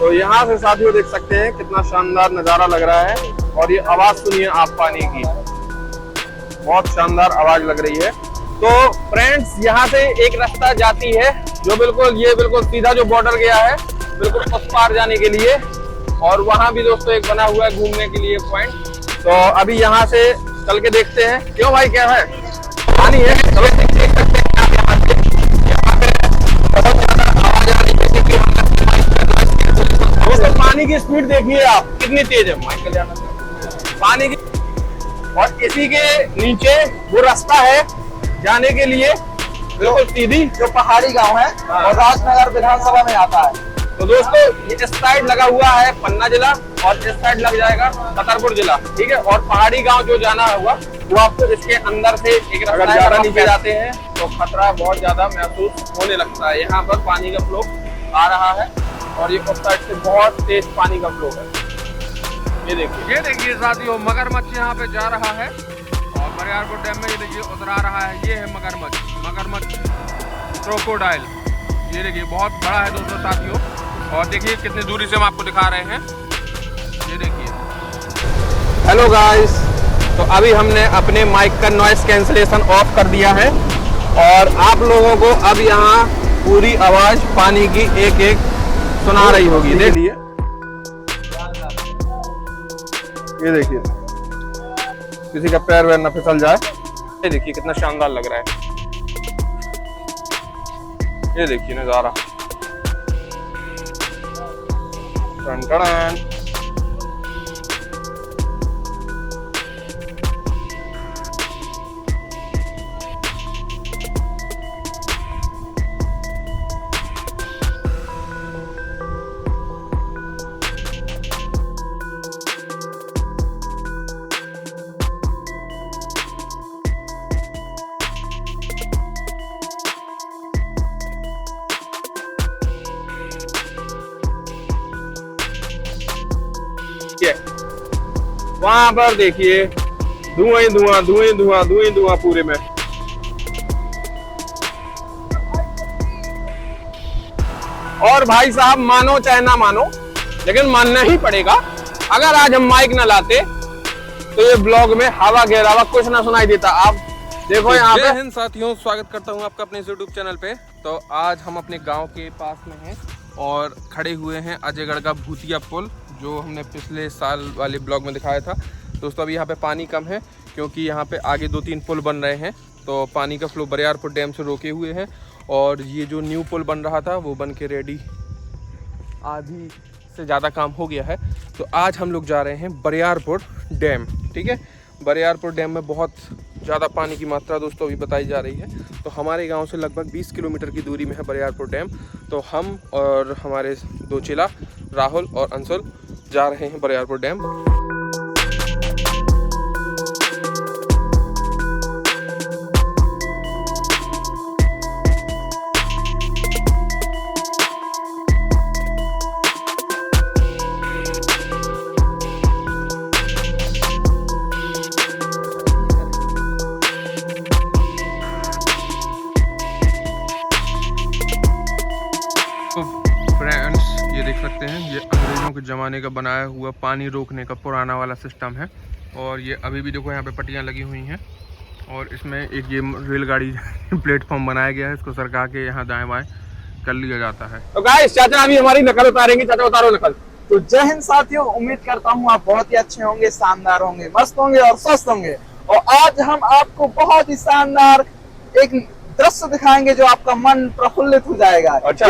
तो यहाँ से साथियों देख सकते हैं कितना शानदार नजारा लग रहा है। और ये आवाज सुनिए आप पानी की, बहुत शानदार आवाज लग रही है। तो फ्रेंड्स यहाँ से एक रास्ता जाती है जो बिल्कुल सीधा जो बॉर्डर गया है बिल्कुल उस पार जाने के लिए। और वहां भी दोस्तों एक बना हुआ है घूमने के लिए पॉइंट। तो अभी यहाँ से चल के देखते हैं। क्यों भाई, क्या है? पानी है, चलो देख सकते हैं आप यहाँ से। यहाँ पे बहुत ज्यादा आवाज आ रही है। दोस्तों पानी की स्पीड देखिए आप कितनी तेज है, माइकल जाना पानी की। और इसी के नीचे वो रास्ता है जाने के लिए बिल्कुल सीधी, जो पहाड़ी गांव है और राजनगर विधानसभा में आता है। तो दोस्तों इस साइड लगा हुआ है पन्ना जिला और इस साइड लग जाएगा छतरपुर जिला, ठीक है। और पहाड़ी गांव जो जाना होगा वो आपको इसके अंदर से एक रास्ता ज्यादा नीचे जाते हैं तो खतरा बहुत ज्यादा महसूस होने लगता है। यहाँ पर पानी का फ्लो आ रहा है और ये उस साइड से बहुत तेज पानी का फ्लो है। ये देखिए साथियों, मगरमच्छ यहाँ पे जा रहा है और बरियारपुर डैम में ये देखिए उतरा रहा है। ये है मगरमच्छ क्रोकोडाइल। ये देखिए बहुत बड़ा है दोस्तों साथियों। और देखिए कितनी दूरी से हम आपको दिखा रहे हैं, ये देखिए। हेलो गाइस, तो अभी हमने अपने माइक का नॉइस कैंसलेशन ऑफ कर दिया है और आप लोगों को अब यहाँ पूरी आवाज पानी की एक एक सुना रही होगी। देखिए ये देखिए, किसी का पैर वैर न फिसल जाए। ये देखिए कितना शानदार लग रहा है। ये देखिए नजारा, टन-टन। वहां पर देखिए धुआं पूरे में। और भाई साहब मानो चाहे ना मानो, लेकिन मानना ही पड़ेगा। अगर आज हम माइक ना लाते तो ये ब्लॉग में हवा गहरावा कुछ ना सुनाई देता। आप देखो यहाँ पे। जय हिंद साथियों, स्वागत करता हूँ आपका अपने यूट्यूब चैनल पे। तो आज हम अपने गांव के पास में हैं और खड़े हुए हैं अजयगढ़ का भूतिया पुल, जो हमने पिछले साल वाले ब्लॉग में दिखाया था। दोस्तों अभी यहाँ पे पानी कम है क्योंकि यहाँ पे आगे 2-3 पुल बन रहे हैं, तो पानी का फ्लो बरियारपुर डैम से रोके हुए हैं। और ये जो न्यू पुल बन रहा था वो बन के रेडी, आधी से ज़्यादा काम हो गया है। तो आज हम लोग जा रहे हैं बरियारपुर डैम, ठीक है। बरियारपुर डैम में बहुत ज़्यादा पानी की मात्रा दोस्तों अभी बताई जा रही है। तो हमारे गांव से लगभग 20 किलोमीटर की दूरी में है बरियारपुर डैम। तो हम और हमारे 2 चेला राहुल और अंशुल जा रहे हैं बरियारपुर डैम। फ्रेंड्स ये देख सकते हैं, ये अंग्रेजों के ज़माने का बनाया हुआ पानी रोकने का पुराना वाला सिस्टम है। और ये अभी भी देखो यहाँ पे पट्टियाँ लगी हुई हैं और इसमें एक ये रेलगाड़ी प्लेटफॉर्म बनाया गया है। इसको सरका के यहाँ दाएं बाएं कर लिया जाता है। तो गाइस चाचा अभी हमारी नकल उतारेंगे। चाचा उतारो नकल। तो जय हिंद साथियों, उम्मीद करता हूँ आप बहुत ही अच्छे होंगे, शानदार होंगे, मस्त होंगे और स्वस्थ होंगे। और आज हम आपको बहुत ही शानदार एक दृश्य दिखाएंगे जो आपका मन प्रफुल्लित हो जाएगा। अच्छा,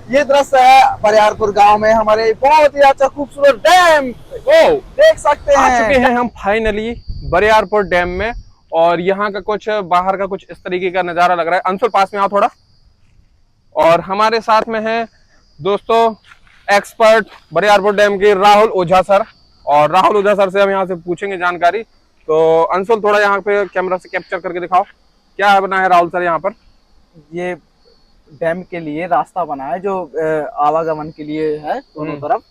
ये दृश्य है बरियारपुर गांव में हमारे बहुत ही अच्छा खूबसूरत डैम। देख सकते हैं, आ चुके हैं हम फाइनली बरियारपुर डैम में। और यहाँ का कुछ बाहर का कुछ इस तरीके का नजारा लग रहा है। अंशुल पास में आओ थोड़ा। और हमारे साथ में है दोस्तों एक्सपर्ट बरियारपुर डैम के राहुल ओझा सर। और राहुल ओझा सर से हम यहाँ से पूछेंगे जानकारी। तो अंशुल थोड़ा यहाँ पे कैमरा से कैप्चर करके दिखाओ, क्या बना है राहुल सर यहाँ पर? ये डैम के लिए रास्ता बना है जो आवागमन के लिए है दोनों तरफ।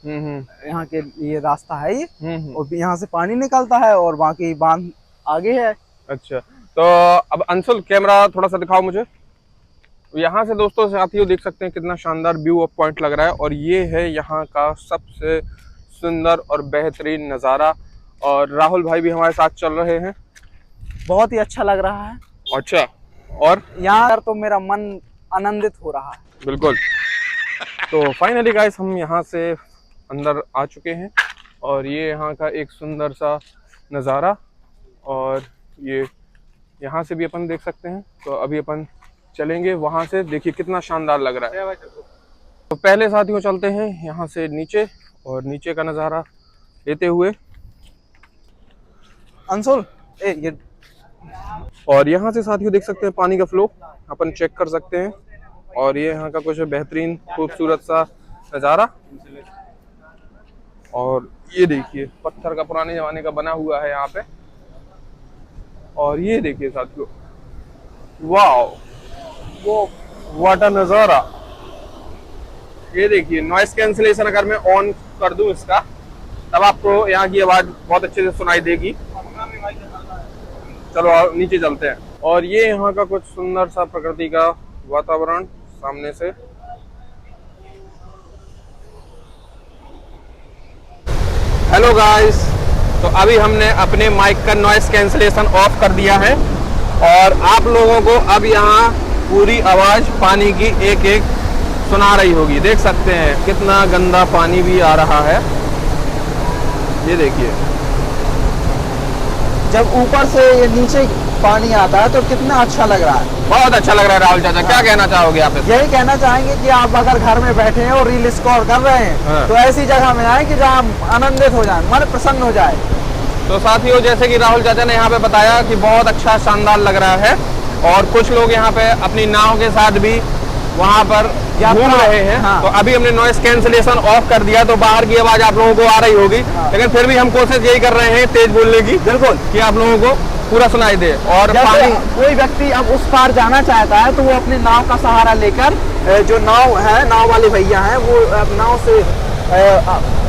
यहाँ के लिए रास्ता है ये। और यहाँ से पानी निकलता है और बाकी बांध आगे है। अच्छा, तो अब अंशुल कैमरा थोड़ा सा दिखाओ मुझे। यहाँ से दोस्तों साथियों देख सकते हैं कितना शानदार व्यू ऑफ पॉइंट लग रहा है, और ये है यहाँ का सबसे सुंदर और बेहतरीन नज़ारा। और राहुल भाई भी हमारे साथ चल रहे हैं। बहुत ही अच्छा लग रहा है। अच्छा, और यहाँ पर तो मेरा मन आनंदित हो रहा है। बिल्कुल। तो फाइनली गाइस हम यहाँ से अंदर आ चुके हैं, और ये यहाँ का एक सुंदर सा नज़ारा, और ये यहाँ से भी अपन देख सकते हैं। तो अभी अपन चलेंगे वहाँ से, देखिए कितना शानदार लग रहा है। तो पहले साथियों चलते हैं यहाँ से नीचे, और नीचे का नज़ारा लेते हुए। अंशुल ये और यहाँ से साथियों देख सकते हैं पानी का फ्लो अपन चेक कर सकते हैं, और ये यहाँ का कुछ बेहतरीन खूबसूरत सा नज़ारा। और ये देखिए पत्थर का पुराने जमाने का बना हुआ है यहाँ पे, और ये देखिए साथियों, वाओ वो व्हाट अ नज़ारा। ये देखिए नॉइस कैंसिलेशन अगर मैं ऑन कर दूं इसका, तब आपको यहाँ की आवाज बहुत अच्छे से सुनाई देगी। चलो नीचे चलते हैं। और ये यहाँ का कुछ सुंदर सा प्रकृति का वातावरण सामने से। हेलो गाइस, तो अभी हमने अपने माइक का नॉइस कैंसिलेशन ऑफ कर दिया है, और आप लोगों को अब यहाँ पूरी आवाज पानी की एक एक सुना रही होगी। देख सकते हैं कितना गंदा पानी भी आ रहा है, ये देखिए। जब ऊपर से ये नीचे पानी आता है तो कितना अच्छा लग रहा है। बहुत अच्छा लग रहा है। राहुल चाचा क्या कहना चाहोगे आप इसमें? यही कहना चाहेंगे कि आप अगर घर में बैठे हैं और रील स्क्रॉल कर रहे हैं तो ऐसी जगह में आए कि जहाँ आनंदित हो जाए, मन प्रसन्न हो जाए। तो साथियों जैसे कि राहुल चाचा ने यहाँ पे बताया कि बहुत अच्छा शानदार लग रहा है, और कुछ लोग यहाँ पे अपनी नाव के साथ भी वहाँ पर घूम रहे हैं। हाँ। तो अभी हमने नॉइस कैंसिलेशन ऑफ कर दिया, तो बाहर की आवाज आप लोगों को आ रही होगी। हाँ। लेकिन फिर भी हम कोशिश यही कर रहे हैं तेज बोलने की, बिल्कुल, कि आप लोगों को पूरा सुनाई दे। और पानी, कोई व्यक्ति अब उस पार जाना चाहता है तो वो अपनी नाव का सहारा लेकर, जो नाव है, नाव वाले भैया हैं, वो नाव से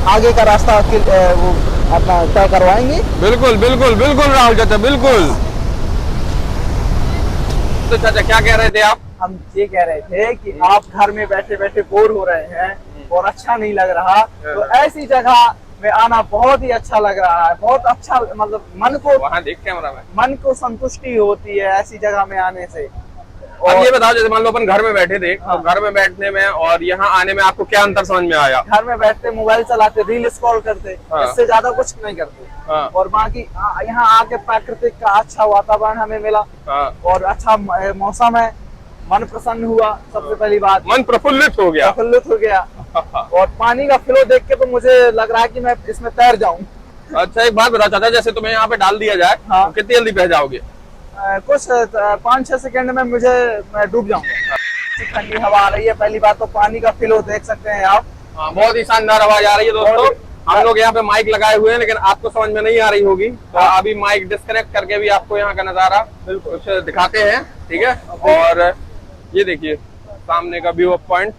आगे का रास्ता वो अपना तय करवाएंगे। बिल्कुल बिल्कुल बिल्कुल राहुल चाचा, बिल्कुल। तो चाचा क्या कह रहे थे आप? हम ये कह रहे थे कि आप घर में बैठे बैठे बोर हो रहे हैं और अच्छा नहीं लग रहा, तो ऐसी जगह में आना बहुत ही अच्छा लग रहा है। बहुत अच्छा, मतलब मन को, वहाँ देख कैमरा में, मन को संतुष्टि होती है ऐसी जगह में आने से। अब ये बताओ, जैसे मान लो अपन घर में बैठे थे, हाँ। तो घर में बैठने में और यहाँ आने में आपको क्या अंतर समझ में आया? घर में बैठते मोबाइल चलाते, रील स्क्रॉल करते, हाँ। इससे ज्यादा कुछ नहीं करते, हाँ। और बाकी यहाँ आके प्राकृतिक का अच्छा वातावरण हमें मिला, हाँ। और अच्छा मौसम है, मन प्रसन्न हुआ। सबसे पहली बात, मन प्रफुल्लित हो गया। और पानी का फ्लो देख के तो मुझे लग रहा है कि मैं इसमें तैर जाऊं। अच्छा एक बात बताओ चाचा, जैसे तुम्हें यहाँ पे डाल दिया जाए, हाँ। तो कितनी जल्दी बह जाओगे? कुछ 5-6 सेकंड में मैं डूब जाऊंगा। ठंडी हवा आ रही है। पहली बात तो पानी का फ्लो देख सकते हैं आप, हाँ, बहुत ही शानदार आवाज आ रही है दोस्तों। हम लोग यहाँ पे माइक लगाए हुए हैं, लेकिन आपको समझ में नहीं आ रही होगी, तो अभी माइक डिस्कनेक्ट करके भी आपको यहाँ का नजारा कुछ दिखाते हैं, ठीक है? और ये देखिए सामने का व्यू ऑफ पॉइंट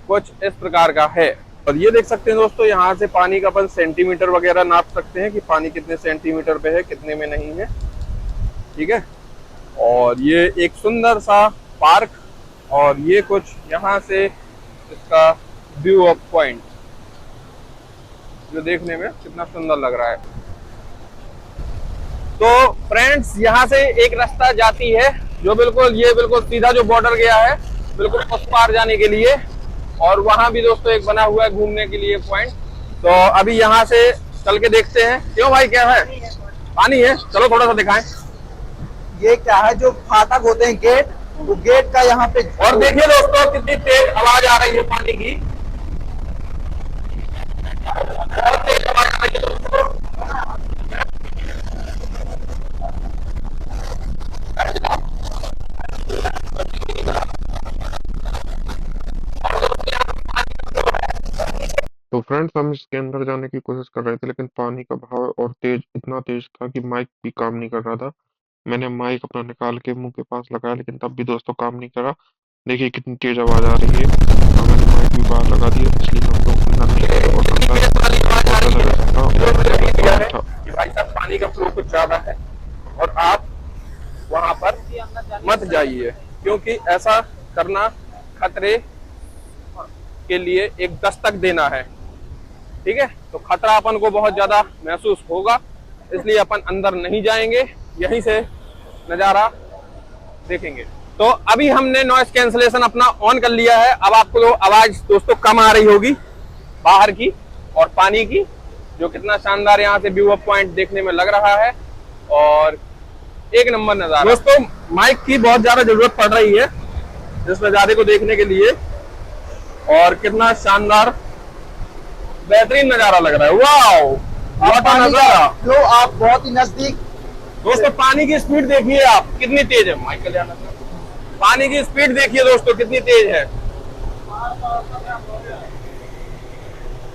कुछ इस प्रकार का है। और ये देख सकते हैं दोस्तों, यहाँ से पानी का अपन सेंटीमीटर वगैरह नाप सकते हैं कि पानी कितने सेंटीमीटर पे है, कितने में नहीं है, ठीक है? और ये एक सुंदर सा पार्क, और ये कुछ यहाँ से इसका व्यू ऑफ पॉइंट जो देखने में कितना सुंदर लग रहा है। तो फ्रेंड्स यहाँ से एक रास्ता जाती है जो बिल्कुल सीधा जो बॉर्डर गया है, बिल्कुल उस पार जाने के लिए, और वहां भी दोस्तों एक बना हुआ है घूमने के लिए पॉइंट। तो अभी यहाँ से चल के देखते हैं। क्यों भाई, क्या है? पानी है, चलो थोड़ा सा दिखाएं। ये क्या है, जो फाटक होते हैं गेट, वो गेट का यहाँ पे। और देखिए दोस्तों कितनी तेज आवाज आ रही है पानी की, बहुत तेज आवाज आ रही है दोस्तों। तो फ्रेंड्स हम इसके अंदर जाने की कोशिश कर रहे थे, लेकिन पानी का बहाव और इतना तेज था कि माइक भी काम नहीं कर रहा था। मैंने माइक अपना निकाल के मुंह के पास लगाया, लेकिन तब भी दोस्तों काम नहीं करा। देखिए कितनी तेज आवाज आ रही है। तो मैंने माइक भी बाहर लगा दिया, इसलिए हम लोग अंदर नहीं गए। और भाई साहब पानी का फ्लो कुछ ज्यादा है, और आप वहां पर मत जाइए, क्योंकि ऐसा करना खतरे के लिए एक दस्तक देना है। ठीक है, तो खतरा अपन को बहुत ज्यादा महसूस होगा, इसलिए अपन अंदर नहीं जाएंगे, यहीं से नजारा देखेंगे। तो अभी हमने नॉइस कैंसलेशन अपना ऑन कर लिया है। अब आपको तो आवाज दोस्तों कम आ रही होगी बाहर की और पानी की, जो कितना शानदार यहाँ से व्यू पॉइंट देखने में लग रहा है और एक नंबर नजारा। दोस्तों माइक की बहुत ज्यादा जरूरत पड़ रही है इस नजारे को देखने के लिए, और कितना शानदार बेहतरीन नजारा लग रहा है। वाओ, नजारा फ्लो आप बहुत ही नजदीक। दोस्तों पानी की स्पीड देखिए आप कितनी तेज है। माइकल पानी की स्पीड देखिए दोस्तों कितनी तेज है,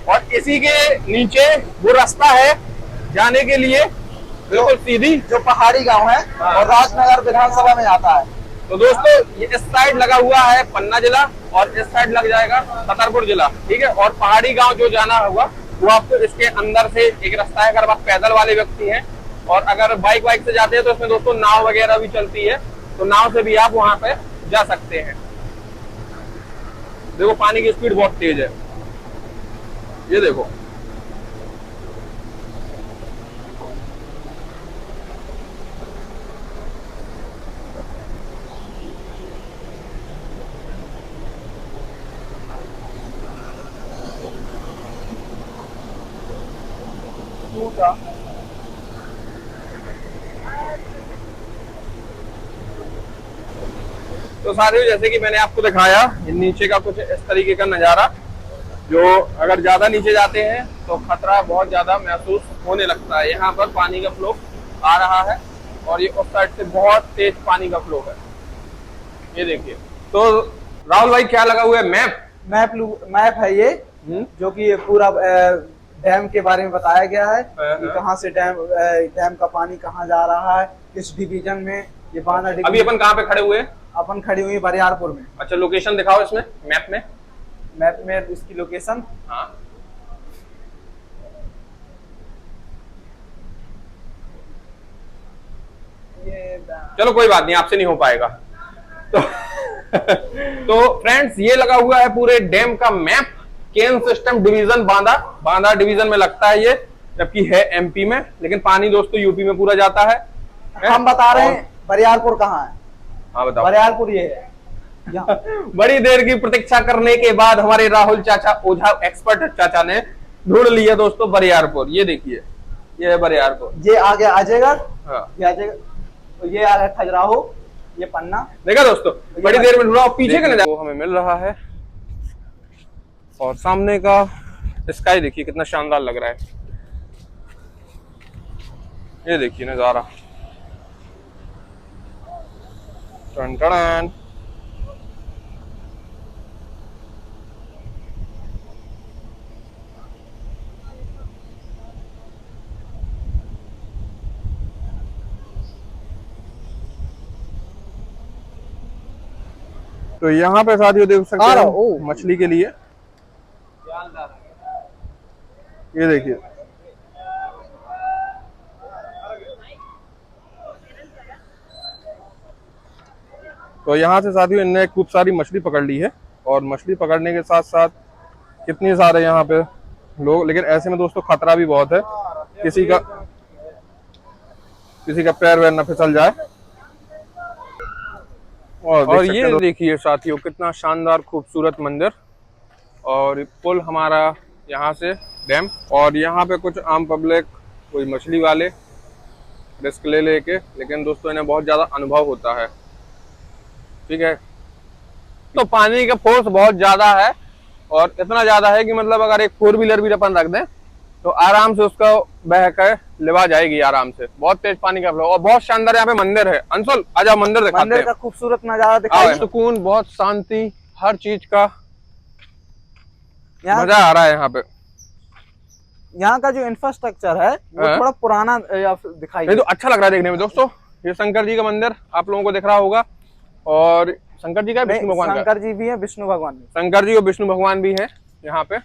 और इसी के नीचे वो रास्ता है जाने के लिए बिल्कुल सीधी, जो पहाड़ी गांव है और राजनगर विधानसभा में आता है। तो दोस्तों ये इस साइड लगा हुआ है पन्ना जिला और इस साइड लग जाएगा छतरपुर जिला। ठीक है, और पहाड़ी गांव जो जाना होगा वो आपको इसके अंदर से एक रास्ता है, अगर आप पैदल वाले व्यक्ति हैं, और अगर बाइक से जाते हैं तो इसमें दोस्तों नाव वगैरह भी चलती है, तो नाव से भी आप वहां पे जा सकते हैं। देखो पानी की स्पीड बहुत तेज है, ये देखो। तो साथियों जैसे कि मैंने आपको दिखाया नीचे का कुछ इस तरीके का नजारा, जो अगर ज्यादा नीचे जाते हैं तो खतरा बहुत ज्यादा महसूस होने लगता है। यहाँ पर पानी का फ्लो आ रहा है और ये उस साइड से बहुत तेज पानी का फ्लो है, ये देखिए। तो राहुल भाई क्या लगा हुआ है? मैप है ये, जो कि पूरा डैम के बारे में बताया गया है कि कहाँ से डैम का पानी कहाँ जा रहा है, किस डिवीजन में ये बांधा। अभी अपन कहाँ पे खड़े हुए हैं? अपन खड़ी हुई बरियारपुर में। अच्छा, लोकेशन दिखाओ इसमें मैप में इसकी लोकेशन। हाँ, चलो कोई बात नहीं, आपसे नहीं हो पाएगा। तो फ्रेंड्स ये लगा हुआ है पूरे डैम का मैप। केन सिस्टम डिवीजन बांदा डिवीजन में लगता है ये, जबकि है एमपी में, लेकिन पानी दोस्तों यूपी में पूरा जाता है। हम बता रहे हैं बरियारपुर कहाँ है। हाँ बताओ। बरियारपुर ये है। बड़ी देर की प्रतीक्षा करने के बाद हमारे राहुल चाचा, ओझा एक्सपर्ट चाचा ने ढूंढ लिया दोस्तों बरियारपुर। ये देखिए, ये है बरियारपुर। ये आगे आ जाएगा। हाँ, ये आ जाएगा, ये आ रहा है खजुराहो, ये पन्ना। देखा दोस्तों, बड़ी देर में ढूंढा। पीछे का नजारा हमें मिल रहा है और सामने का स्काई देखिए कितना शानदार लग रहा है। ये देखिए नजारा, टन टन। तो यहाँ पे साथियों देख सकते हैं मछली के लिए, ये देखिए। तो यहाँ से साथियों इनने खूब सारी मछली पकड़ ली है, और मछली पकड़ने के साथ साथ कितने सारे यहाँ पे लोग, लेकिन ऐसे में दोस्तों खतरा भी बहुत है, किसी का पैर वैर न फिसल जाए। और ये देखिए साथियों कितना शानदार खूबसूरत मंदिर, और पुल हमारा यहाँ से डैम, और यहाँ पे कुछ आम पब्लिक, कोई मछली वाले रिस्क ले लेके, लेकिन दोस्तों इन्हें बहुत ज्यादा अनुभव होता है। ठीक है, तो पानी का फोर्स बहुत ज्यादा है, और इतना ज्यादा है कि मतलब अगर एक 4 व्हीलर भी अपन रख दें तो आराम से उसका बह कर लिवा जाएगी आराम से। बहुत तेज पानी का फ्लो, और बहुत शानदार यहाँ पे मंदिर है। अंशुल आजा मंदिर दिखाते हैं। मंदिर का खूबसूरत नजारा दिखाई। सुकून, बहुत शांति, हर चीज का मजा आ रहा है यहाँ पे। यहाँ का जो इंफ्रास्ट्रक्चर है वो थोड़ा पुराना दिखाई, तो अच्छा लग रहा है देखने में। दोस्तों ये शंकर जी का मंदिर आप लोगों को दिख रहा होगा, और शंकर जी का, विष्णु भगवान का। शंकर जी भी है, विष्णु भगवान भी। शंकर जी और विष्णु भगवान भी है यहाँ पे।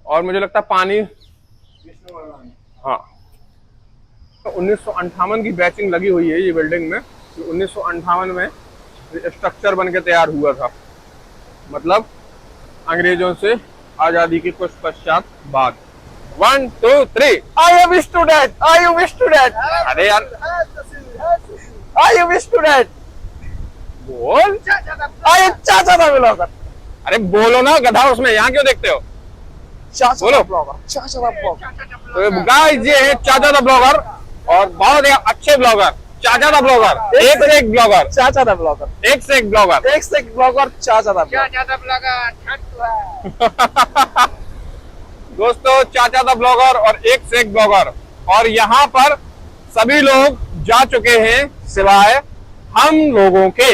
और मुझे लगता है पानी, विष्णु भगवान, हाँ 1958 की बैचिंग लगी हुई है ये बिल्डिंग में। 1958 में स्ट्रक्चर बन के तैयार हुआ था, मतलब अंग्रेजों से आजादी के कुछ पश्चात बाद। 1 2 3 I wish to that. I wish to that. अरे यार I wish to that. बोल, I चाचा था ब्लॉगर। अरे बोलो ना गधा, उसमें यहाँ क्यों देखते हो? चाचा बोलो। था ब्लॉगर। चाचा था ब्लॉगर। तो गाइस ये है चाचा द ब्लॉगर, और बहुत ही अच्छे ब्लॉगर, चाचा द ब्लॉगर, एक से एक ब्लॉगर, चाचा था ब्लॉगर। एक से एक ब्लॉगर। एक से एक ब्लॉगर, चाचा था ब्लॉगर। दोस्तों चाचा द ब्लॉगर और एक से एक ब्लॉगर, और यहाँ पर सभी लोग जा चुके हैं सिवाय हम लोगों के।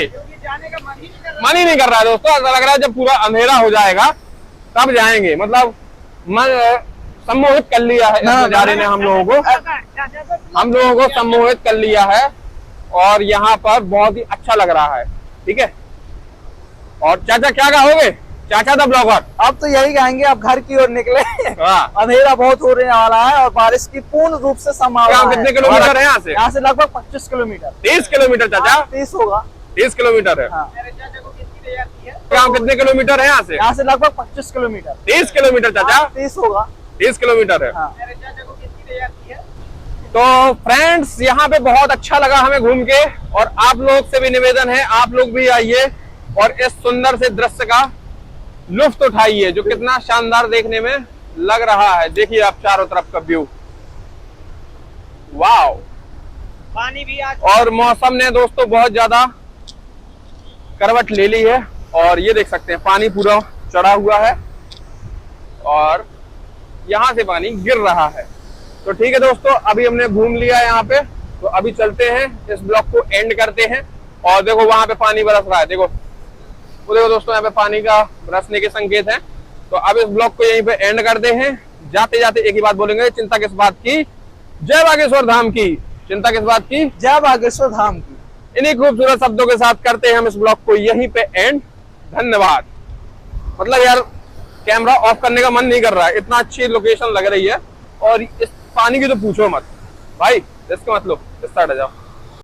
मन ही नहीं कर रहा है दोस्तों, ऐसा लग रहा है जब पूरा अंधेरा हो जाएगा तब जाएंगे, मतलब मन सम्मोहित कर लिया है इस नजारे ने हम लोगों को सम्मोहित कर लिया है, और यहाँ पर बहुत ही अच्छा लग रहा है। ठीक है, और चाचा क्या कहोगे? चाचा द ब्लॉगर। अब तो यही कहेंगे, अब घर की ओर निकले। हाँ। अंधेरा बहुत होने वाला है और बारिश की पूर्ण रूप से संभावना है। कितने किलोमीटर है यहाँ से? यहाँ से लगभग 25 किलोमीटर। 30 किलोमीटर चाचा? 30 होगा। 30 किलोमीटर है। हाँ। गाँव कितने किलोमीटर है यहाँ से? यहाँ से लगभग 25 किलोमीटर। 30 किलोमीटर चाचा? 30 होगा। 30 किलोमीटर है। हाँ। तो फ्रेंड्स यहाँ पे बहुत अच्छा लगा हमें घूम के, और आप लोग से भी निवेदन है आप लोग भी आइए और इस सुंदर से दृश्य का लुफ्त उठाइए, जो कितना शानदार देखने में लग रहा है। देखिए आप चारों तरफ का व्यू, वाव। पानी भी और मौसम ने दोस्तों बहुत ज्यादा करवट ले ली है, और ये देख सकते हैं पानी पूरा चढ़ा हुआ है और यहाँ से पानी गिर रहा है। तो ठीक है दोस्तों, अभी हमने घूम लिया यहाँ पे, तो अभी चलते हैं इस ब्लॉग को एंड करते हैं। और देखो वहां पे पानी बरस रहा है, देखो वो देखो दोस्तों, यहाँ पे पानी का बरसने के संकेत हैं। तो अब इस ब्लॉग को यहीं पे एंड करते हैं। जाते जाते एक ही बात बोलेंगे, चिंता किस बात की, जय बागेश्वर धाम की। चिंता किस बात की, जय बागेश्वर धाम की। इन्हीं खूबसूरत शब्दों के साथ करते हैं हम इस ब्लॉग को यहीं पे एंड। धन्यवाद। मतलब यार कैमरा ऑफ करने का मन नहीं कर रहा है, इतना अच्छी लोकेशन लग रही है, और इस पानी की तो पूछो मत भाई, रिस्क मत लो, इस साइड आ जाओ।